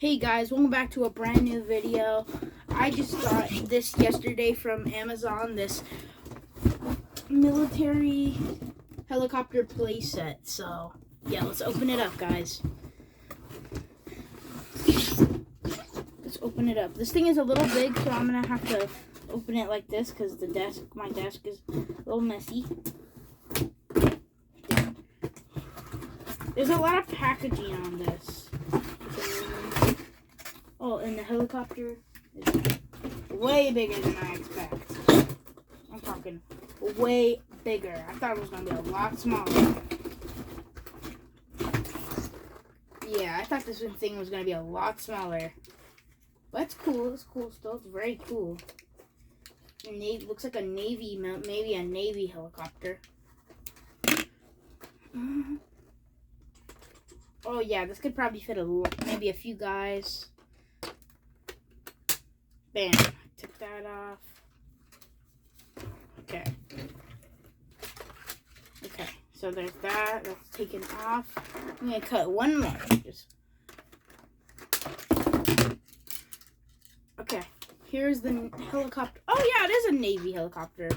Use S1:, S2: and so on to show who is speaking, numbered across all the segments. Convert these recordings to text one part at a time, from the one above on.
S1: Hey guys, welcome back to a brand new video. I just got this yesterday from Amazon, this military helicopter playset. So, yeah, let's open it up, guys. Let's open it up. This thing is a little big, so I'm going to have to open it like this because my desk is a little messy. There's a lot of packaging on this. Oh, and the helicopter is way bigger than I expect. I'm talking way bigger. I thought it was going to be a lot smaller. Yeah, I thought this thing was going to be a lot smaller. But it's cool. It's cool still. It's very cool. Navy, looks like a Navy, maybe a Navy helicopter. Oh, yeah, this could probably fit maybe a few guys. Bam. Took that off. Okay. Okay. So there's that. That's taken off. I'm going to cut one more. Okay. Here's the helicopter. Oh, yeah, it is a Navy helicopter.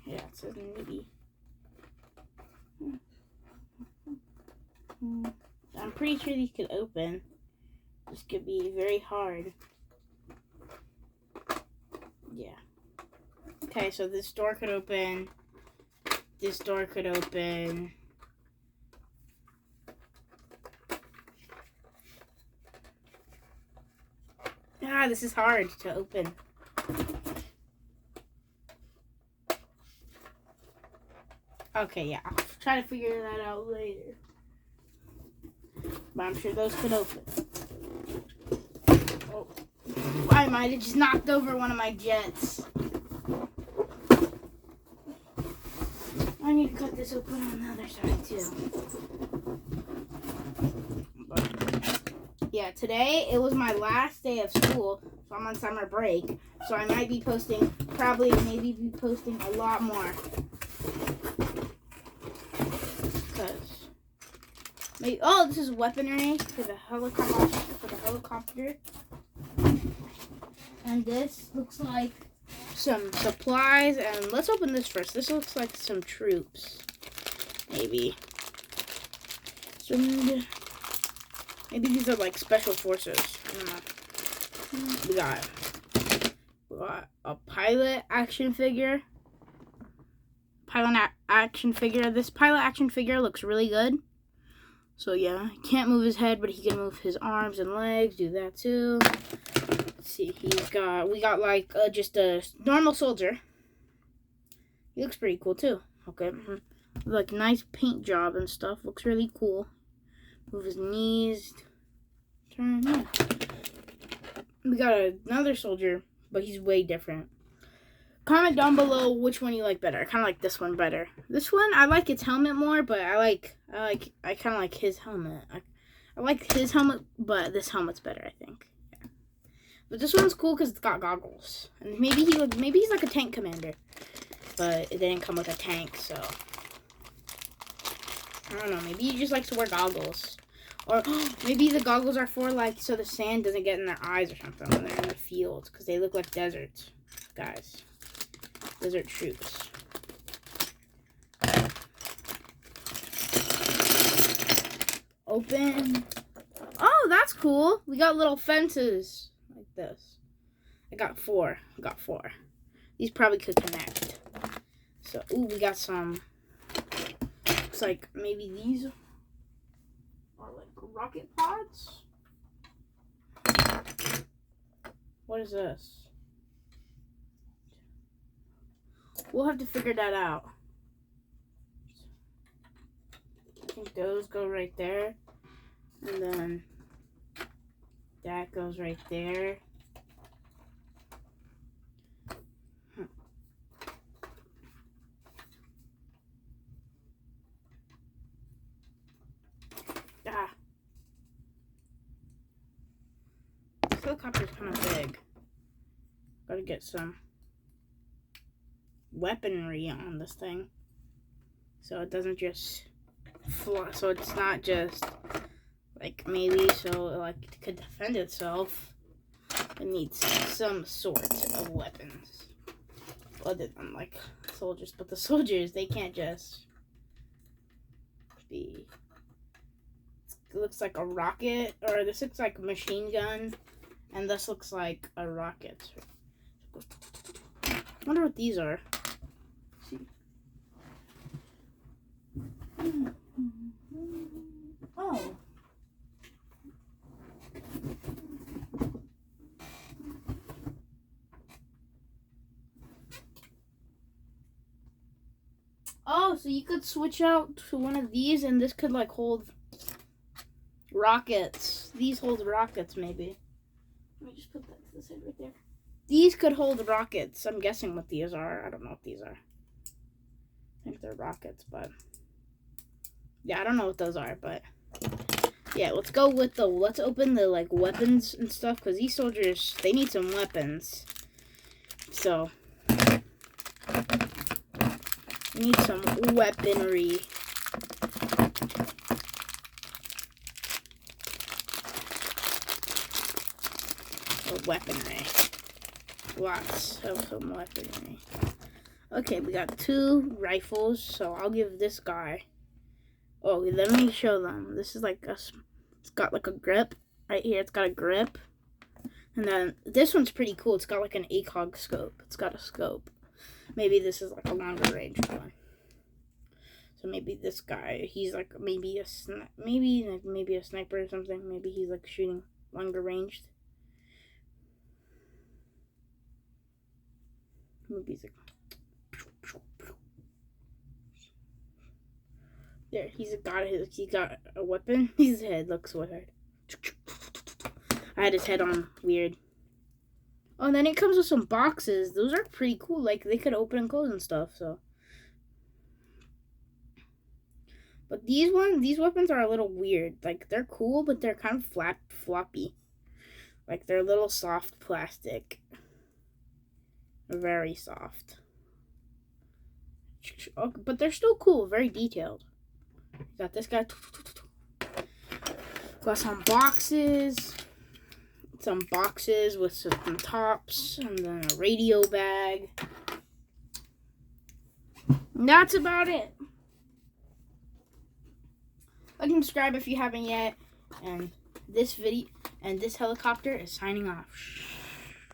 S1: Yeah, it says Navy. I'm pretty sure these could open. This could be very hard. Yeah. Okay, so this door could open. This door could open. Ah, this is hard to open. Okay, yeah, I'll try to figure that out later. But I'm sure those could open. Oh, I might have just knocked over one of my jets. I need to cut this open on the other side too. But, yeah, today it was my last day of school, so I'm on summer break. So I might be posting, maybe be posting a lot more. Oh, this is weaponry for the helicopter. And this looks like some supplies. And let's open this first. This looks like some troops. Maybe. Maybe these are like special forces. I don't know. We got a pilot action figure. This pilot action figure looks really good. So yeah, he can't move his head, but he can move his arms and legs. Do that too. Let's see, we got like just a normal soldier. He looks pretty cool too. Okay, like nice paint job and stuff. Looks really cool. Move his knees. Turn. Yeah. We got another soldier, but he's way different. Comment down below which one you like better. I kind of like this one better. This one, I like its helmet more, but I kind of like his helmet. I like his helmet, but this helmet's better, I think. Yeah. But this one's cool because it's got goggles. And maybe he's like a tank commander. But it didn't come with a tank, so I don't know. Maybe he just likes to wear goggles. Or maybe the goggles are for like so the sand doesn't get in their eyes or something when they're in the field because they look like deserts, guys. Desert troops. Open. Oh, that's cool. We got little fences like this. I got four. These probably could connect. So, ooh, we got some. Looks like maybe these are like rocket pods. What is this? We'll have to figure that out. I think those go right there. And then that goes right there. This helicopter's kind of big. Gotta get some weaponry on this thing so it doesn't just so it's not just like maybe so like it could defend itself. It needs some sort of weapons other than like soldiers, but the soldiers, they can't just be. It looks like a rocket, or this looks like a machine gun, and this looks like a rocket. I wonder what these are. Oh. Oh, so you could switch out to one of these, and this could like hold rockets. These hold rockets, maybe. Let me just put that to the side right there. These could hold rockets. I'm guessing what these are. I don't know what these are. I think they're rockets, but yeah, I don't know what those are, but yeah, let's go with let's open the like weapons and stuff, because these soldiers, they need some weapons. So we need some weaponry. Weaponry. Lots of some weaponry. Okay, we got 2 rifles, so I'll give this guy. Oh, let me show them. This is like it's got like a grip right here. It's got a grip, and then this one's pretty cool. It's got like an ACOG scope. It's got a scope. Maybe this is like a longer range one. So maybe this guy, he's like maybe a sniper or something. Maybe he's like shooting longer ranged. Maybe he's like. There, he got a weapon. His head looks weird. I had his head on weird. Oh, and then it comes with some boxes. Those are pretty cool. Like, they could open and close and stuff, so. But these weapons are a little weird. Like, they're cool, but they're kind of floppy. Like, they're a little soft plastic. Very soft. But they're still cool. Very detailed. Got this guy. Got some boxes. Some boxes with some tops. And then a radio bag. And that's about it. Like and subscribe if you haven't yet. And this helicopter is signing off.